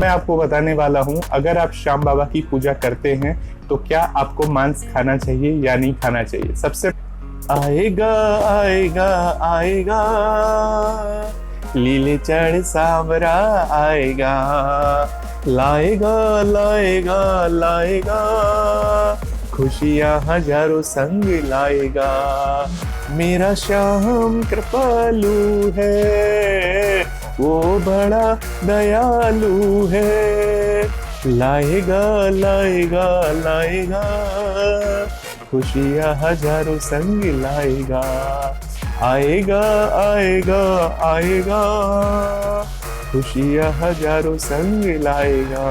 मैं आपको बताने वाला हूँ, अगर आप श्याम बाबा की पूजा करते हैं तो क्या आपको मांस खाना चाहिए या नहीं खाना चाहिए। सबसे आएगा आएगा आएगा लीले चढ़ सांवरा आएगा, लाएगा लाएगा लाएगा खुशियां हजारों संग लाएगा। मेरा श्याम कृपालु है, वो बड़ा दयालु है, लाएगा लाएगा लाएगा खुशियां हजारों संग लाएगा। आएगा आएगा आएगा खुशियां हजारों संग लाएगा।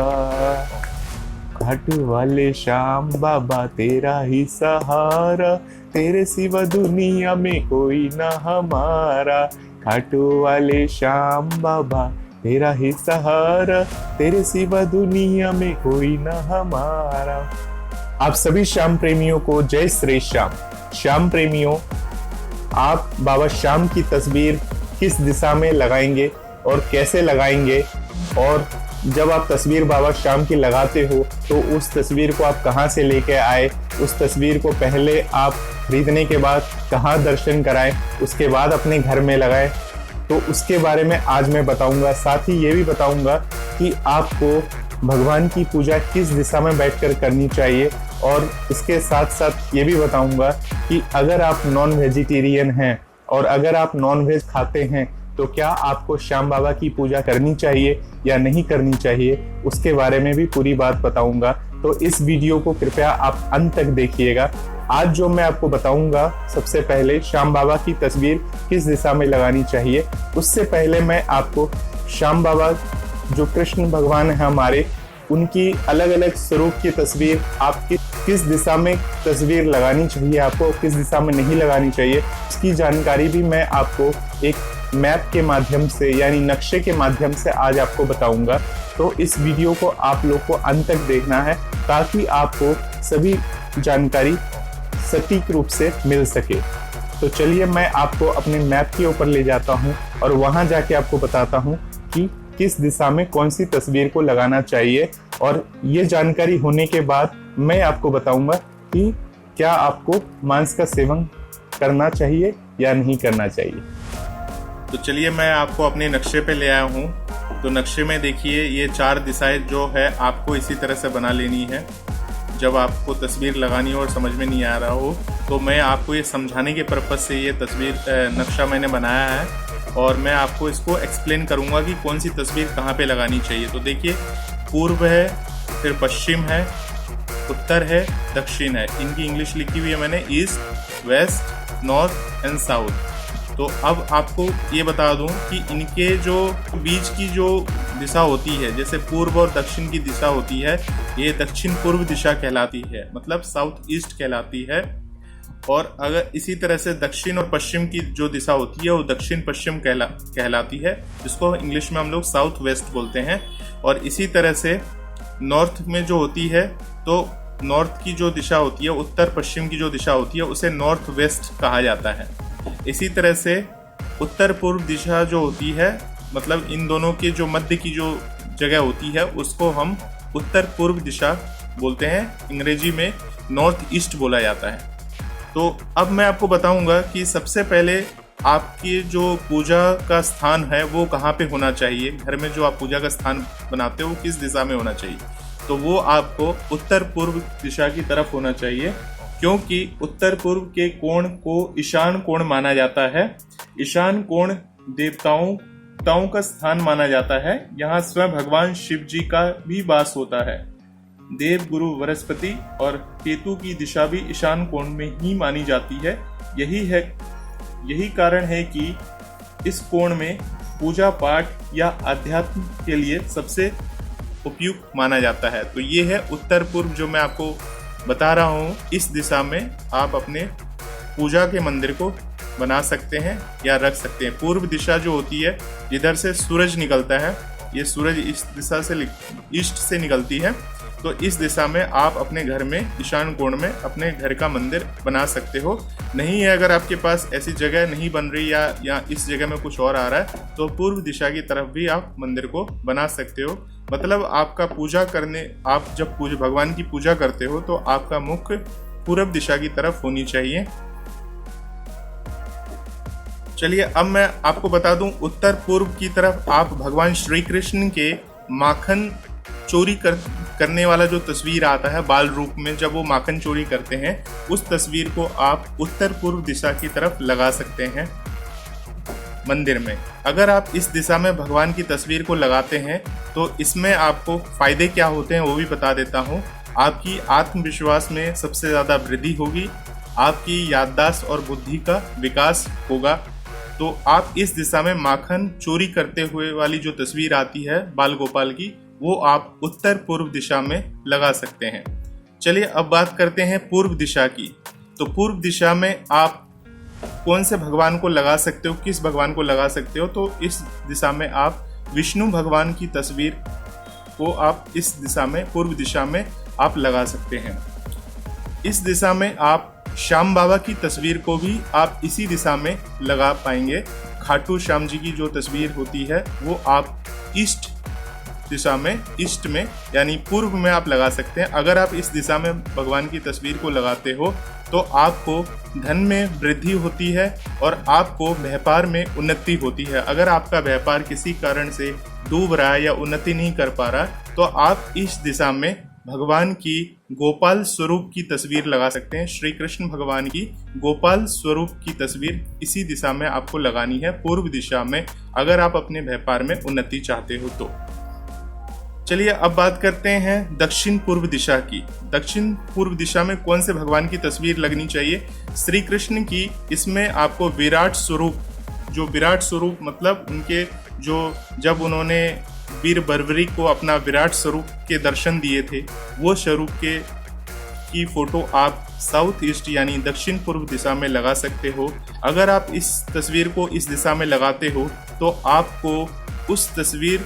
घाटू वाले श्याम बाबा तेरा ही सहारा, तेरे सिवा दुनिया में कोई ना हमारा। घाटू वाले श्याम बाबा तेरा ही सहारा, तेरे सिवा दुनिया में कोई ना हमारा। आप सभी श्याम प्रेमियों को जय श्री श्याम। श्याम प्रेमियों, आप बाबा श्याम की तस्वीर किस दिशा में लगाएंगे और कैसे लगाएंगे, और जब आप तस्वीर बाबा श्याम की लगाते हो तो उस तस्वीर को आप कहां से लेके आए, उस तस्वीर को पहले आप खरीदने के बाद कहां दर्शन कराएं, उसके बाद अपने घर में लगाएं, तो उसके बारे में आज मैं बताऊंगा। साथ ही ये भी बताऊंगा कि आपको भगवान की पूजा किस दिशा में बैठकर करनी चाहिए, और इसके साथ साथ ये भी बताऊंगा कि अगर आप नॉन वेजिटेरियन हैं और अगर आप नॉन वेज खाते हैं तो क्या आपको श्याम बाबा की पूजा करनी चाहिए या नहीं करनी चाहिए, उसके बारे में भी पूरी बात बताऊंगा। तो इस वीडियो को कृपया आप अंत तक देखिएगा। आज जो मैं आपको बताऊंगा, सबसे पहले श्याम बाबा की तस्वीर किस दिशा में लगानी चाहिए। उससे पहले मैं आपको श्याम बाबा जो कृष्ण भगवान है हमारे, उनकी अलग अलग स्वरूप की तस्वीर आपकी किस दिशा में तस्वीर लगानी चाहिए, आपको किस दिशा में नहीं लगानी चाहिए, इसकी जानकारी भी मैं आपको एक मैप के माध्यम से यानी नक्शे के माध्यम से आज आपको बताऊंगा। तो इस वीडियो को आप लोग को अंत तक देखना है ताकि आपको सभी जानकारी सटीक रूप से मिल सके। तो चलिए मैं आपको अपने मैप के ऊपर ले जाता हूं और वहां जाके आपको बताता हूं कि किस दिशा में कौन सी तस्वीर को लगाना चाहिए, और ये जानकारी होने के बाद मैं आपको बताऊंगा कि क्या आपको मांस का सेवन करना चाहिए या नहीं करना चाहिए। तो चलिए मैं आपको अपने नक्शे पे ले आया हूँ। तो नक्शे में देखिए ये 4 दिशाएं जो है आपको इसी तरह से बना लेनी है। जब आपको तस्वीर लगानी हो और समझ में नहीं आ रहा हो तो मैं आपको ये समझाने के पर्पज़ से ये नक्शा मैंने बनाया है, और मैं आपको इसको एक्सप्लेन करूँगा कि कौन सी तस्वीर कहाँ पे लगानी चाहिए। तो देखिए पूर्व है, फिर पश्चिम है, उत्तर है, दक्षिण है। इनकी इंग्लिश लिखी हुई है मैंने, east, west, north and south. तो अब आपको ये बता दूं कि इनके जो बीच की जो दिशा होती है, जैसे पूर्व और दक्षिण की दिशा होती है, ये दक्षिण पूर्व दिशा कहलाती है, मतलब साउथ ईस्ट कहलाती है। और अगर इसी तरह से दक्षिण और पश्चिम की जो दिशा होती है वो दक्षिण पश्चिम कहलाती है, जिसको इंग्लिश में हम लोग साउथ वेस्ट बोलते हैं। और इसी तरह से नॉर्थ में जो होती है, तो नॉर्थ की जो दिशा होती है, उत्तर पश्चिम की जो दिशा होती है, उसे नॉर्थ वेस्ट कहा जाता है। इसी तरह से उत्तर पूर्व दिशा जो होती है, मतलब इन दोनों के जो मध्य की जो जगह होती है, उसको हम उत्तर पूर्व दिशा बोलते हैं। अंग्रेजी में नॉर्थ ईस्ट बोला जाता है। तो अब मैं आपको बताऊंगा कि सबसे पहले आपकी जो पूजा का स्थान है वो कहाँ पे होना चाहिए। घर में जो आप पूजा का स्थान बनाते हो किस दिशा में होना चाहिए, तो वो आपको उत्तर पूर्व दिशा की तरफ होना चाहिए, क्योंकि उत्तर पूर्व के कोण को ईशान कोण माना जाता है। ईशान कोण देवताओं का स्थान माना जाता है। यहाँ स्वयं भगवान शिव जी का भी वास होता है। देव गुरु बृहस्पति और केतु की दिशा भी ईशान कोण में ही मानी जाती है। यही कारण है कि इस कोण में पूजा पाठ या अध्यात्म के लिए सबसे उपयुक्त माना जाता है। तो ये है उत्तर पूर्व जो मैं आपको बता रहा हूँ। इस दिशा में आप अपने पूजा के मंदिर को बना सकते हैं या रख सकते हैं। पूर्व दिशा जो होती है, जिधर से सूरज निकलता है, ये सूरज इस दिशा से ईस्ट से निकलती है, तो इस दिशा में आप अपने घर में ईशान कोण में अपने घर का मंदिर बना सकते हो। नहीं है अगर आपके पास ऐसी जगह नहीं बन रही या इस जगह में कुछ और आ रहा है, तो पूर्व दिशा की तरफ भी आप मंदिर को बना सकते हो। मतलब आपका पूजा करने, आप जब भगवान की पूजा करते हो तो आपका मुख पूरब दिशा की तरफ होनी चाहिए। चलिए अब मैं आपको बता दूं, उत्तर पूर्व की तरफ आप भगवान श्री कृष्ण के माखन चोरी करने वाला जो तस्वीर आता है बाल रूप में, जब वो माखन चोरी करते हैं, उस तस्वीर को आप उत्तर पूर्व दिशा की तरफ लगा सकते हैं मंदिर में। अगर आप इस दिशा में भगवान की तस्वीर को लगाते हैं तो इसमें आपको फायदे क्या होते हैं वो भी बता देता हूँ। आपकी आत्मविश्वास में सबसे ज़्यादा वृद्धि होगी, आपकी याददाश्त और बुद्धि का विकास होगा। तो आप इस दिशा में माखन चोरी करते हुए वाली जो तस्वीर आती है बाल गोपाल की, वो आप उत्तर पूर्व दिशा में लगा सकते हैं। चलिए अब बात करते हैं पूर्व दिशा की। तो पूर्व दिशा में आप कौन से भगवान को लगा सकते हो, किस भगवान को लगा सकते हो? तो इस दिशा में आप विष्णु भगवान की तस्वीर को आप इस दिशा में, पूर्व दिशा में आप लगा सकते हैं। इस दिशा में आप श्याम बाबा की तस्वीर को भी आप इसी दिशा में लगा पाएंगे। खाटू श्याम जी की जो तस्वीर होती है वो आप ईस्ट दिशा में, ईस्ट में यानी पूर्व में आप लगा सकते हैं। अगर आप इस दिशा में भगवान की तस्वीर को लगाते हो तो आपको धन में वृद्धि होती है और आपको व्यापार में उन्नति होती है। अगर आपका व्यापार किसी कारण से डूब रहा है या उन्नति नहीं कर पा रहा, तो आप इस दिशा में भगवान की गोपाल स्वरूप की तस्वीर लगा सकते हैं। श्री कृष्ण भगवान की गोपाल स्वरूप की तस्वीर इसी दिशा में आपको लगानी है, पूर्व दिशा में, अगर आप अपने व्यापार में उन्नति चाहते हो तो। चलिए अब बात करते हैं दक्षिण पूर्व दिशा की। दक्षिण पूर्व दिशा में कौन से भगवान की तस्वीर लगनी चाहिए? श्री कृष्ण की। इसमें आपको विराट स्वरूप, जो विराट स्वरूप मतलब उनके जो, जब उन्होंने वीर बर्बरी को अपना विराट स्वरूप के दर्शन दिए थे, वो स्वरूप की फोटो आप साउथ ईस्ट यानी दक्षिण पूर्व दिशा में लगा सकते हो। अगर आप इस तस्वीर को इस दिशा में लगाते हो तो आपको उस तस्वीर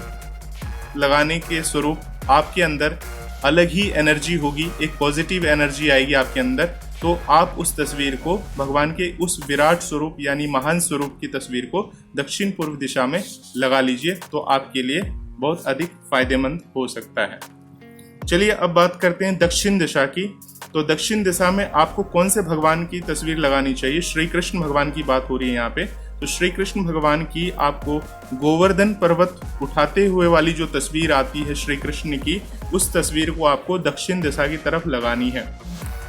लगाने के स्वरूप आपके अंदर अलग ही एनर्जी होगी, एक पॉजिटिव एनर्जी आएगी आपके अंदर। तो आप उस तस्वीर को, भगवान के उस विराट स्वरूप यानी महान स्वरूप की तस्वीर को दक्षिण पूर्व दिशा में लगा लीजिए, तो आपके लिए बहुत अधिक फायदेमंद हो सकता है। चलिए अब बात करते हैं दक्षिण दिशा की। तो दक्षिण दिशा में आपको कौन से भगवान की तस्वीर लगानी चाहिए? श्री कृष्ण भगवान की बात हो रही है यहाँ पे। तो श्री कृष्ण भगवान की आपको गोवर्धन पर्वत उठाते हुए वाली जो तस्वीर आती है श्री कृष्ण की, उस तस्वीर को आपको दक्षिण दिशा की तरफ लगानी है।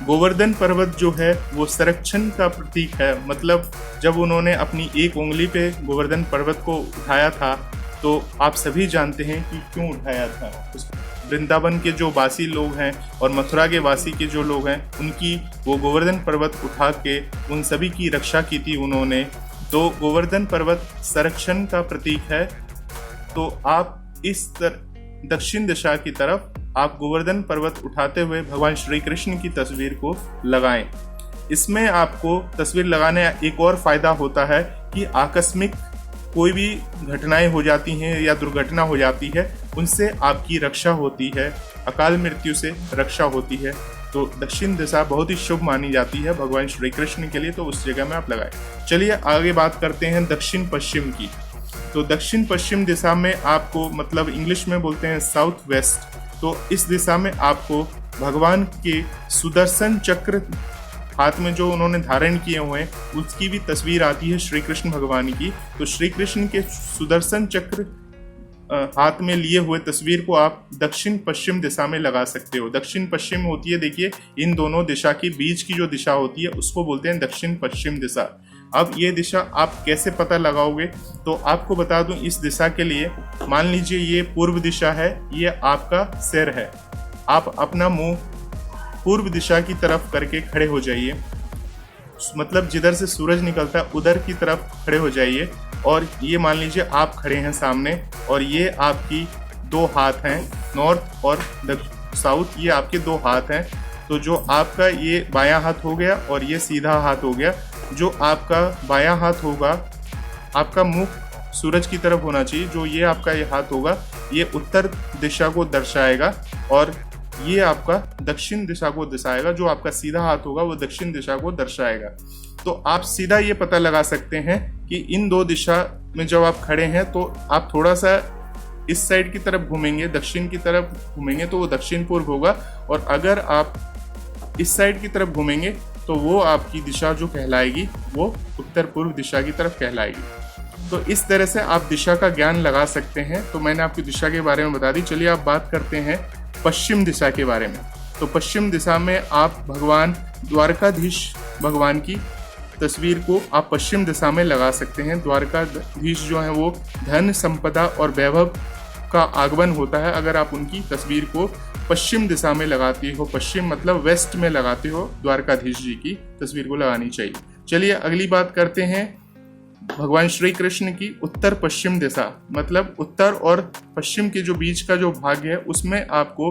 गोवर्धन पर्वत जो है वो संरक्षण का प्रतीक है। मतलब जब उन्होंने अपनी एक उंगली पे गोवर्धन पर्वत को उठाया था, तो आप सभी जानते हैं कि क्यों उठाया था। वृंदावन के जो वासी लोग हैं और मथुरा के वासी के जो लोग हैं, उनकी वो गोवर्धन पर्वत उठा के उन सभी की रक्षा की थी उन्होंने। तो गोवर्धन पर्वत संरक्षण का प्रतीक है। तो आप इस दक्षिण दिशा की तरफ आप गोवर्धन पर्वत उठाते हुए भगवान श्री कृष्ण की तस्वीर को लगाएं। इसमें आपको तस्वीर लगाने एक और फायदा होता है कि आकस्मिक कोई भी घटनाएं हो जाती हैं या दुर्घटना हो जाती है, उनसे आपकी रक्षा होती है, अकाल मृत्यु से रक्षा होती है। तो दक्षिण दिशा बहुत ही शुभ मानी जाती है भगवान श्री कृष्ण के लिए, तो उस जगह में आप लगाएं। चलिए आगे बात करते हैं दक्षिण पश्चिम की। तो दक्षिण पश्चिम दिशा में आपको, मतलब इंग्लिश में बोलते हैं साउथ वेस्ट, तो इस दिशा में आपको भगवान के सुदर्शन चक्र हाथ में जो उन्होंने धारण किए हुए हैं, उसकी भी तस्वीर आती है श्री कृष्ण भगवान की। तो श्री कृष्ण के सुदर्शन चक्र हाथ में लिए हुए तस्वीर को आप दक्षिण पश्चिम दिशा में लगा सकते हो। दक्षिण पश्चिम होती है, देखिए इन दोनों दिशा के बीच की जो दिशा होती है उसको बोलते हैं दक्षिण पश्चिम दिशा। अब ये दिशा आप कैसे पता लगाओगे? तो आपको बता दूं, इस दिशा के लिए मान लीजिए ये पूर्व दिशा है, ये आपका सिर है, आप अपना मुंह पूर्व दिशा की तरफ करके खड़े हो जाइए। मतलब जिधर से सूरज निकलता है उधर की तरफ खड़े हो जाइए। और ये मान लीजिए आप खड़े हैं सामने और ये आपकी दो हाथ हैं, नॉर्थ और साउथ, ये आपके दो हाथ हैं। तो जो आपका ये बायां हाथ हो गया और ये सीधा हाथ हो गया। जो आपका बायां हाथ होगा, आपका मुख सूरज की तरफ होना चाहिए। जो ये आपका ये हाथ होगा, ये उत्तर दिशा को दर्शाएगा और ये आपका दक्षिण दिशा को दर्शाएगा। जो आपका सीधा हाथ होगा वो दक्षिण दिशा को दर्शाएगा। तो आप सीधा ये पता लगा सकते हैं कि इन दो दिशा में जब आप खड़े हैं तो आप थोड़ा सा इस साइड की तरफ घूमेंगे, दक्षिण की तरफ घूमेंगे तो वो दक्षिण पूर्व होगा, और अगर आप इस साइड की तरफ घूमेंगे तो वो आपकी दिशा जो कहलाएगी वो उत्तर पूर्व दिशा की तरफ कहलाएगी। तो इस तरह से आप दिशा का ज्ञान लगा सकते हैं। तो मैंने आपकी दिशा के बारे में बता दी। चलिए आप बात करते हैं पश्चिम दिशा के बारे में। तो पश्चिम दिशा में आप भगवान द्वारकाधीश भगवान की तस्वीर को आप पश्चिम दिशा में लगा सकते हैं। द्वारकाधीश जो है वो धन, संपदा और वैभव का आगमन होता है अगर आप उनकी तस्वीर को पश्चिम दिशा में लगाते हो। पश्चिम मतलब वेस्ट में लगाते हो, द्वारकाधीश जी की तस्वीर को लगानी चाहिए। चलिए अगली बात करते हैं भगवान श्री कृष्ण की उत्तर पश्चिम दिशा, मतलब उत्तर और पश्चिम के जो बीच का जो भाग है उसमें आपको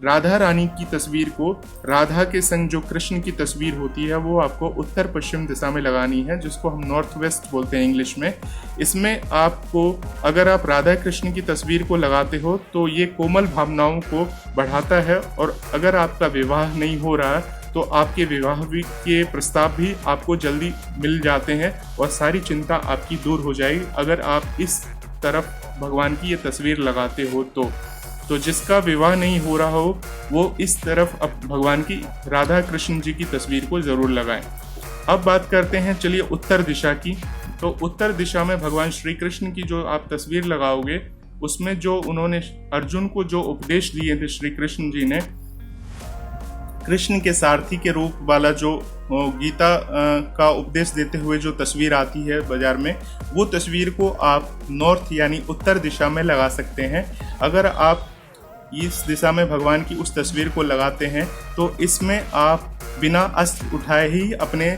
राधा रानी की तस्वीर को, राधा के संग जो कृष्ण की तस्वीर होती है वो आपको उत्तर पश्चिम दिशा में लगानी है, जिसको हम नॉर्थ वेस्ट बोलते हैं इंग्लिश में। इसमें आपको, अगर आप राधा कृष्ण की तस्वीर को लगाते हो तो ये कोमल भावनाओं को बढ़ाता है, और अगर आपका विवाह नहीं हो रहा तो आपके विवाह के प्रस्ताव भी आपको जल्दी मिल जाते हैं और सारी चिंता आपकी दूर हो जाएगी अगर आप इस तरफ भगवान की ये तस्वीर लगाते हो। तो जिसका विवाह नहीं हो रहा हो वो इस तरफ अब भगवान की, राधा कृष्ण जी की तस्वीर को ज़रूर लगाएं। अब बात करते हैं चलिए उत्तर दिशा की। तो उत्तर दिशा में भगवान श्री कृष्ण की जो आप तस्वीर लगाओगे उसमें जो उन्होंने अर्जुन को जो उपदेश दिए थे, श्री कृष्ण जी ने कृष्ण के सारथी के रूप वाला जो गीता का उपदेश देते हुए जो तस्वीर आती है बाजार में, वो तस्वीर को आप नॉर्थ यानी उत्तर दिशा में लगा सकते हैं। अगर आप इस दिशा में भगवान की उस तस्वीर को लगाते हैं तो इसमें आप बिना अस्त्र उठाए ही अपने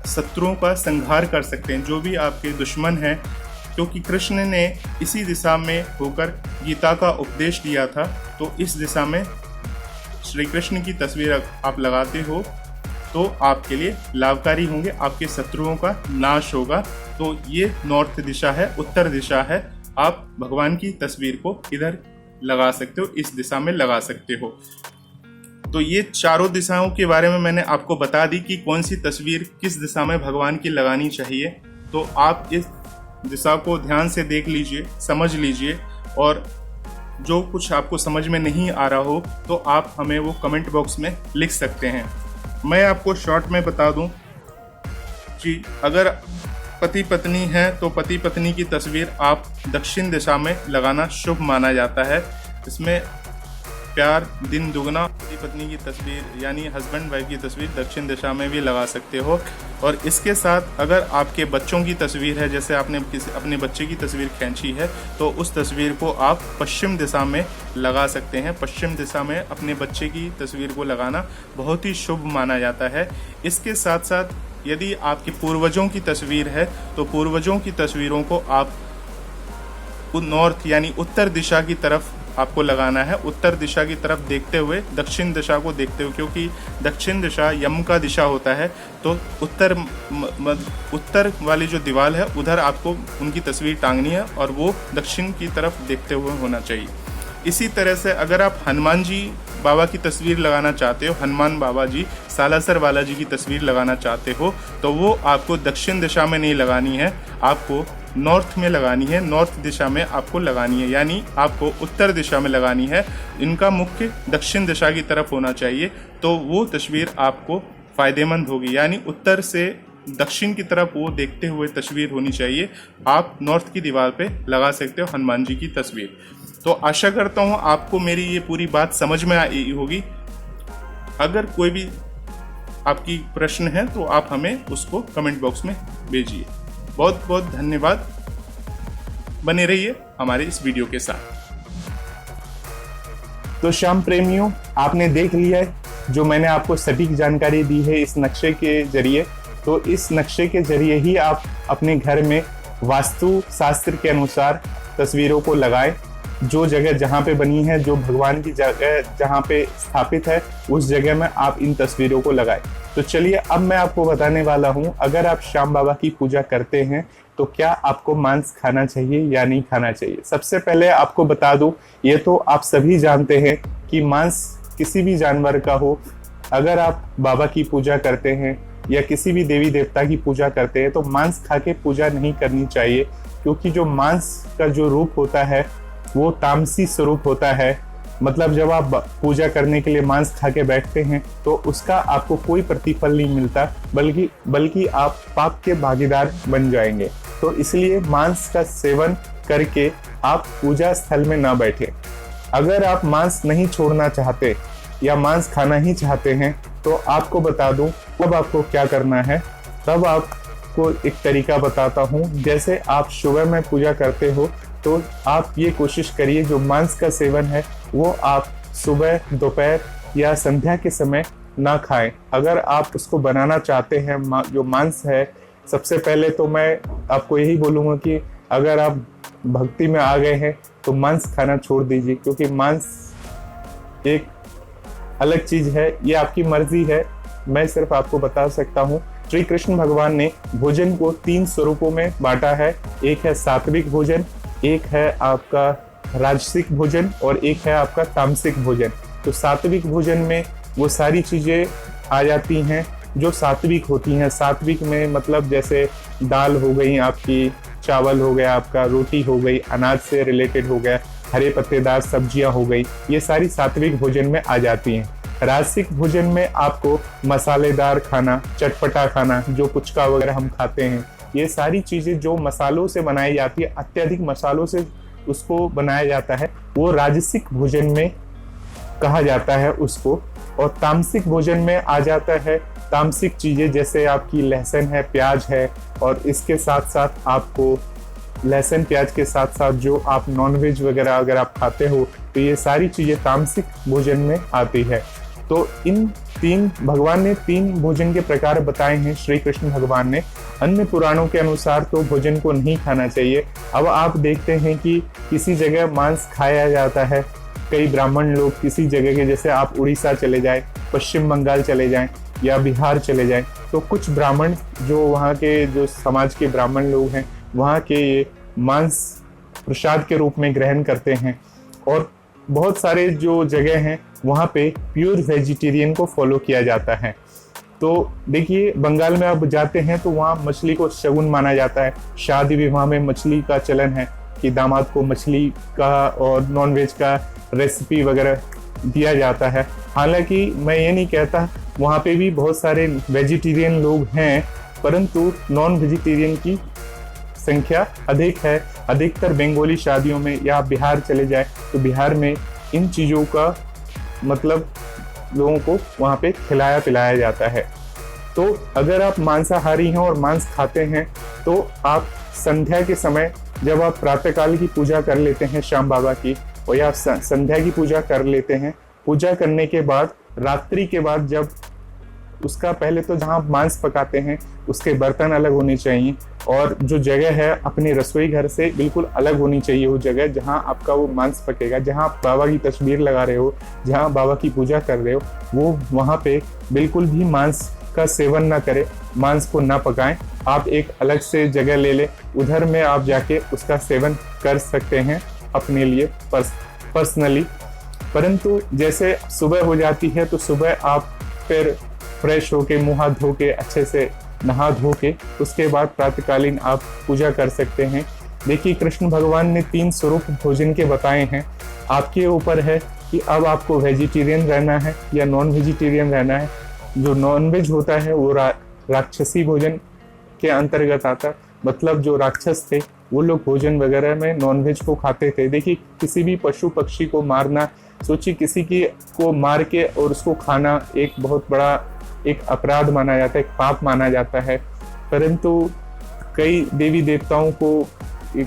शत्रुओं का संहार कर सकते हैं, जो भी आपके दुश्मन हैं, क्योंकि कृष्ण ने इसी दिशा में होकर गीता का उपदेश दिया था। तो इस दिशा में श्री कृष्ण की तस्वीर आप लगाते हो तो आपके लिए लाभकारी होंगे, आपके शत्रुओं का नाश होगा। तो ये नॉर्थ दिशा है, उत्तर दिशा है। आप भगवान की तस्वीर को इधर लगा सकते हो, इस दिशा में लगा सकते हो। तो ये चारों दिशाओं के बारे में मैंने आपको बता दी कि कौन सी तस्वीर किस दिशा में भगवान की लगानी चाहिए। तो आप इस दिशा को ध्यान से देख लीजिए, समझ लीजिए, और जो कुछ आपको समझ में नहीं आ रहा हो तो आप हमें वो कमेंट बॉक्स में लिख सकते हैं। मैं आपको शॉर्ट में बता दूं कि अगर पति पत्नी है तो पति पत्नी की तस्वीर आप दक्षिण दिशा में लगाना शुभ माना जाता है। इसमें प्यार दिन दुगना। पति पत्नी की तस्वीर यानी हस्बैंड वाइफ की तस्वीर दक्षिण दिशा में भी लगा सकते हो। और इसके साथ अगर आपके बच्चों की तस्वीर है, जैसे आपने अपने बच्चे की तस्वीर खींची है, तो उस तस्वीर को आप पश्चिम दिशा में लगा सकते हैं। पश्चिम दिशा में अपने बच्चे की तस्वीर को लगाना बहुत ही शुभ माना जाता है। इसके साथ साथ यदि आपके पूर्वजों की तस्वीर है तो पूर्वजों की तस्वीरों को आप नॉर्थ यानी उत्तर दिशा की तरफ आपको लगाना है। उत्तर दिशा की तरफ देखते हुए, दक्षिण दिशा को देखते हुए, क्योंकि दक्षिण दिशा यम का दिशा होता है। तो उत्तर वाली जो दीवार है उधर आपको उनकी तस्वीर टांगनी है और वो दक्षिण की तरफ देखते हुए होना चाहिए। इसी तरह से अगर आप हनुमान जी बाबा की तस्वीर लगाना चाहते हो, हनुमान बाबा जी, सालासर बालाजी की तस्वीर लगाना चाहते हो, तो वो आपको दक्षिण दिशा में नहीं लगानी है, आपको नॉर्थ में लगानी है। नॉर्थ दिशा में आपको लगानी है, यानी आपको उत्तर दिशा में लगानी है। इनका मुख्य दक्षिण दिशा की तरफ होना चाहिए, तो वो तस्वीर आपको फ़ायदेमंद होगी। यानी उत्तर से दक्षिण की तरफ वो देखते हुए तस्वीर होनी चाहिए। आप नॉर्थ की दीवार पे लगा सकते हो हनुमान जी की तस्वीर। तो आशा करता हूँ आपको मेरी ये पूरी बात समझ में आई होगी। अगर कोई भी आपकी प्रश्न है तो आप हमें उसको कमेंट बॉक्स में भेजिए। बहुत बहुत धन्यवाद। बने रहिए हमारे इस वीडियो के साथ। तो श्याम प्रेमियों, आपने देख लिया है जो मैंने आपको सटीक जानकारी दी है इस नक्शे के जरिए। तो इस नक्शे के जरिए ही आप अपने घर में वास्तु शास्त्र के अनुसार तस्वीरों को लगाएं। जो जगह जहाँ पे बनी है, जो भगवान की जगह जहाँ पे स्थापित है, उस जगह में आप इन तस्वीरों को लगाएं। तो चलिए अब मैं आपको बताने वाला हूँ, अगर आप श्याम बाबा की पूजा करते हैं तो क्या आपको मांस खाना चाहिए या नहीं खाना चाहिए। सबसे पहले आपको बता दूं, ये तो आप सभी जानते हैं कि मांस किसी भी जानवर का हो, अगर आप बाबा की पूजा करते हैं या किसी भी देवी देवता की पूजा करते हैं तो मांस खा के पूजा नहीं करनी चाहिए, क्योंकि जो मांस का जो रूप होता है वो तामसी स्वरूप होता है। मतलब जब आप पूजा करने के लिए मांस खा के बैठते हैं तो उसका आपको कोई प्रतिफल नहीं मिलता, बल्कि आप पाप के भागीदार बन जाएंगे। तो इसलिए मांस का सेवन करके आप पूजा स्थल में ना बैठे। अगर आप मांस नहीं छोड़ना चाहते या मांस खाना ही चाहते हैं तो आपको बता दूं तब आपको क्या करना है। तब आपको एक तरीका बताता हूं। जैसे आप सुबह में पूजा करते हो तो आप ये कोशिश करिए जो मांस का सेवन है वो आप सुबह, दोपहर या संध्या के समय ना खाएं। अगर आप उसको बनाना चाहते हैं, जो मांस है, सबसे पहले तो मैं आपको यही बोलूँगा कि अगर आप भक्ति में आ गए हैं तो मांस खाना छोड़ दीजिए, क्योंकि मांस एक अलग चीज है, ये आपकी मर्जी है। मैं सिर्फ आपको बता सकता हूँ श्री कृष्ण भगवान ने भोजन को 3 स्वरूपों में बांटा है। एक है सात्विक भोजन, एक है आपका राजसिक भोजन और एक है आपका तामसिक भोजन। तो सात्विक भोजन में वो सारी चीजें आ जाती हैं जो सात्विक होती हैं। सात्विक में मतलब जैसे दाल हो गई आपकी, चावल हो गया आपका, रोटी हो गई, अनाज से रिलेटेड हो गया, हरे पत्तेदार सब्जियां हो गई, ये सारी सात्विक भोजन में आ जाती हैं। राजसिक भोजन में आपको मसालेदार खाना, चटपटा खाना, जो पुचका वगैरह हम खाते हैं, ये सारी चीजें जो मसालों से बनाई जाती है, अत्यधिक मसालों से उसको बनाया जाता है, वो राजसिक भोजन में कहा जाता है उसको। और तामसिक भोजन में आ जाता है तामसिक चीजें, जैसे आपकी लहसुन है, प्याज है, और इसके साथ साथ आपको लहसुन प्याज के साथ साथ जो आप नॉनवेज वगैरह अगर आप खाते हो तो ये सारी चीजें तामसिक भोजन में आती है। तो इन 3 भगवान ने 3 भोजन के प्रकार बताए हैं श्री कृष्ण भगवान ने। अन्य पुराणों के अनुसार तो भोजन को नहीं खाना चाहिए। अब आप देखते हैं कि किसी जगह मांस खाया जाता है, कई ब्राह्मण लोग किसी जगह के, जैसे आप उड़ीसा चले जाए, पश्चिम बंगाल चले जाएं या बिहार चले जाएं, तो कुछ ब्राह्मण जो वहाँ के जो समाज के ब्राह्मण लोग हैं वहाँ के ये मांस प्रसाद के रूप में ग्रहण करते हैं। और बहुत सारे जो जगह हैं वहाँ पे प्योर वेजिटेरियन को फॉलो किया जाता है। तो देखिए बंगाल में आप जाते हैं तो वहाँ मछली को शगुन माना जाता है। शादी विवाह में मछली का चलन है कि दामाद को मछली का और नॉनवेज का रेसिपी वगैरह दिया जाता है। हालांकि मैं ये नहीं कहता, वहाँ पे भी बहुत सारे वेजिटेरियन लोग हैं, परंतु नॉन वेजिटेरियन की संख्या अधिक है। अधिकतर बंगाली शादियों में, या बिहार चले जाए तो बिहार में इन चीज़ों का मतलब लोगों को वहाँ पे खिलाया पिलाया जाता है। तो अगर आप मांसाहारी हैं और मांस खाते हैं तो आप संध्या के समय जब आप प्रातःकाल की पूजा कर लेते हैं श्याम बाबा की, और या संध्या की पूजा कर लेते हैं, पूजा करने के बाद रात्रि के बाद जब उसका पहले तो जहाँ मांस पकाते हैं उसके बर्तन अलग होने चाहिए, और जो जगह है अपने रसोई घर से बिल्कुल अलग होनी चाहिए। वो जगह जहाँ आपका वो मांस पकेगा, जहाँ आप बाबा की तस्वीर लगा रहे हो, जहाँ बाबा की पूजा कर रहे हो, वो वहाँ पे बिल्कुल भी मांस का सेवन ना करें, मांस को ना पकाएं। आप एक अलग से जगह ले लें, उधर में आप जाके उसका सेवन कर सकते हैं अपने लिए पर्सनली। परंतु जैसे सुबह हो जाती है तो सुबह आप फिर फ्रेश होके, मुँह हाथ धो के, अच्छे से नहा धो के, उसके बाद प्रातःकालीन आप पूजा कर सकते हैं। देखिए कृष्ण भगवान ने 3 स्वरूप भोजन के बताए हैं। आपके ऊपर है कि अब आपको वेजिटेरियन रहना है या नॉन वेजिटेरियन रहना है। जो नॉनवेज होता है वो राक्षसी भोजन के अंतर्गत आता है। मतलब जो राक्षस थे वो लोग भोजन वगैरह में नॉनवेज को खाते थे। देखिए किसी भी पशु पक्षी को मारना, सोचिए किसी की को मार के और उसको खाना एक बहुत बड़ा एक अपराध माना जाता है, एक पाप माना जाता है। परंतु कई देवी देवताओं को,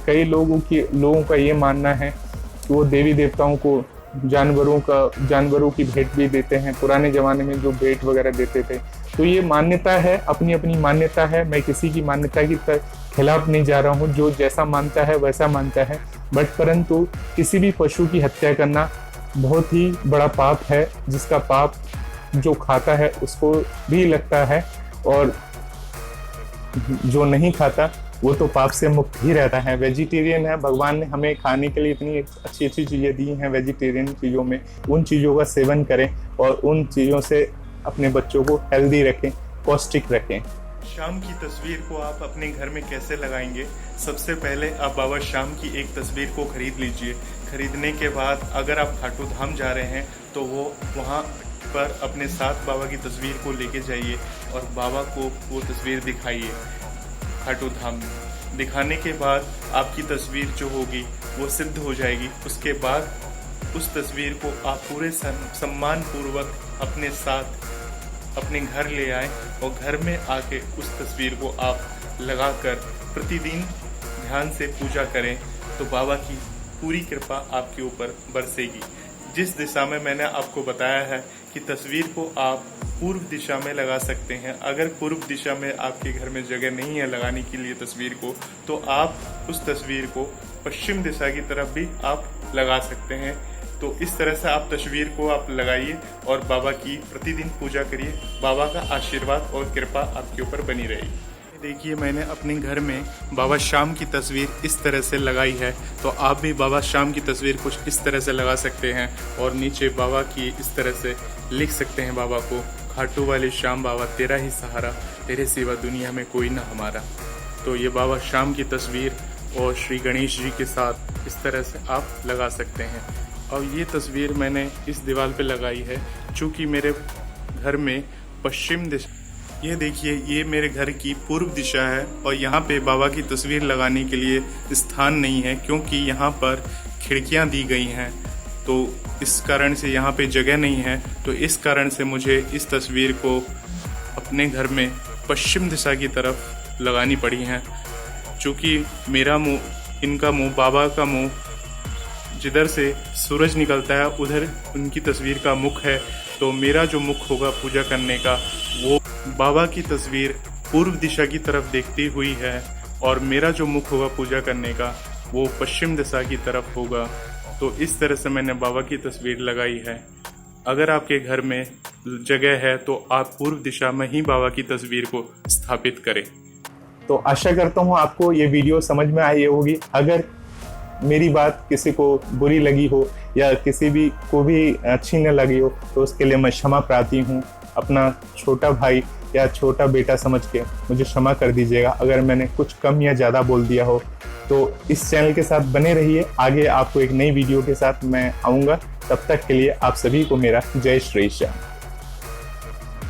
कई लोगों का ये मानना है कि वो देवी देवताओं को जानवरों की भेंट भी देते हैं। पुराने जमाने में जो भेंट वगैरह देते थे, तो ये मान्यता है, अपनी अपनी मान्यता है। मैं किसी की मान्यता की खिलाफ नहीं जा रहा हूँ, जो जैसा मानता है वैसा मानता है। बट परंतु किसी भी पशु की हत्या करना बहुत ही बड़ा पाप है, जिसका पाप जो खाता है उसको भी लगता है, और जो नहीं खाता वो तो पाप से मुक्त ही रहता है। वेजिटेरियन है, भगवान ने हमें खाने के लिए इतनी अच्छी अच्छी चीज़ें दी हैं वेजिटेरियन चीज़ों में, उन चीज़ों का सेवन करें और उन चीज़ों से अपने बच्चों को हेल्दी रखें, पौष्टिक रखें। शाम की तस्वीर को आप अपने घर में कैसे लगाएंगे? सबसे पहले आप बाबा शाम की एक तस्वीर को खरीद लीजिए। खरीदने के बाद अगर आप खाटू धाम जा रहे हैं तो वो वहाँ पर अपने साथ बाबा की तस्वीर को लेके जाइए और बाबा को वो तस्वीर दिखाइए खाटू धाम में। दिखाने के बाद आपकी तस्वीर जो होगी वो सिद्ध हो जाएगी। उसके बाद उस तस्वीर को आप पूरे सम्मान पूर्वक अपने साथ अपने घर ले आए और घर में आके उस तस्वीर को आप लगाकर प्रतिदिन ध्यान से पूजा करें तो बाबा की पूरी कृपा आपके ऊपर बरसेगी। जिस दिशा में मैंने आपको बताया है कि तस्वीर को आप पूर्व दिशा में लगा सकते हैं। अगर पूर्व दिशा में आपके घर में जगह नहीं है लगाने के लिए तस्वीर को, तो आप उस तस्वीर को पश्चिम दिशा की तरफ भी आप लगा सकते हैं। तो इस तरह से आप तस्वीर को आप लगाइए और बाबा की प्रतिदिन पूजा करिए। बाबा का आशीर्वाद और कृपा आपके ऊपर बनी रहेगी। देखिए, मैंने अपने घर में बाबा श्याम की तस्वीर इस तरह से लगाई है, तो आप भी बाबा श्याम की तस्वीर कुछ इस तरह से लगा सकते हैं और नीचे बाबा की इस तरह से लिख सकते हैं बाबा को, खाटू वाले श्याम बाबा तेरा ही सहारा, तेरे सिवा दुनिया में कोई ना हमारा। तो ये बाबा श्याम की तस्वीर और श्री गणेश जी के साथ इस तरह से आप लगा सकते हैं। और ये तस्वीर मैंने इस दीवार पे लगाई है चूँकि मेरे घर में पश्चिम दिशा, ये देखिए ये मेरे घर की पूर्व दिशा है और यहाँ पे बाबा की तस्वीर लगाने के लिए स्थान नहीं है क्योंकि यहाँ पर खिड़कियाँ दी गई हैं, तो इस कारण से यहाँ पे जगह नहीं है। तो इस कारण से मुझे इस तस्वीर को अपने घर में पश्चिम दिशा की तरफ लगानी पड़ी है। चूँकि मेरा मुँह, इनका मुँह, बाबा का मुँह जिधर से सूरज निकलता है उधर उनकी तस्वीर का मुख है, तो मेरा जो मुख होगा पूजा करने का वो बाबा की तस्वीर पूर्व दिशा की तरफ देखती हुई है और मेरा जो मुख होगा पूजा करने का वो पश्चिम दिशा की तरफ होगा। तो इस तरह से मैंने बाबा की तस्वीर लगाई है। अगर आपके घर में जगह है तो आप पूर्व दिशा में ही बाबा की तस्वीर को स्थापित करें। तो आशा करता हूँ आपको ये वीडियो समझ में आई होगी। अगर मेरी बात किसी को बुरी लगी हो या किसी भी को भी अच्छी न लगी हो तो उसके लिए मैं क्षमा प्रार्थी हूँ। अपना छोटा भाई या छोटा बेटा समझ के मुझे क्षमा कर दीजिएगा अगर मैंने कुछ कम या ज़्यादा बोल दिया हो। तो इस चैनल के साथ बने रहिए, आगे आपको एक नई वीडियो के साथ मैं आऊँगा। तब तक के लिए आप सभी को मेरा जय श्री श्याम।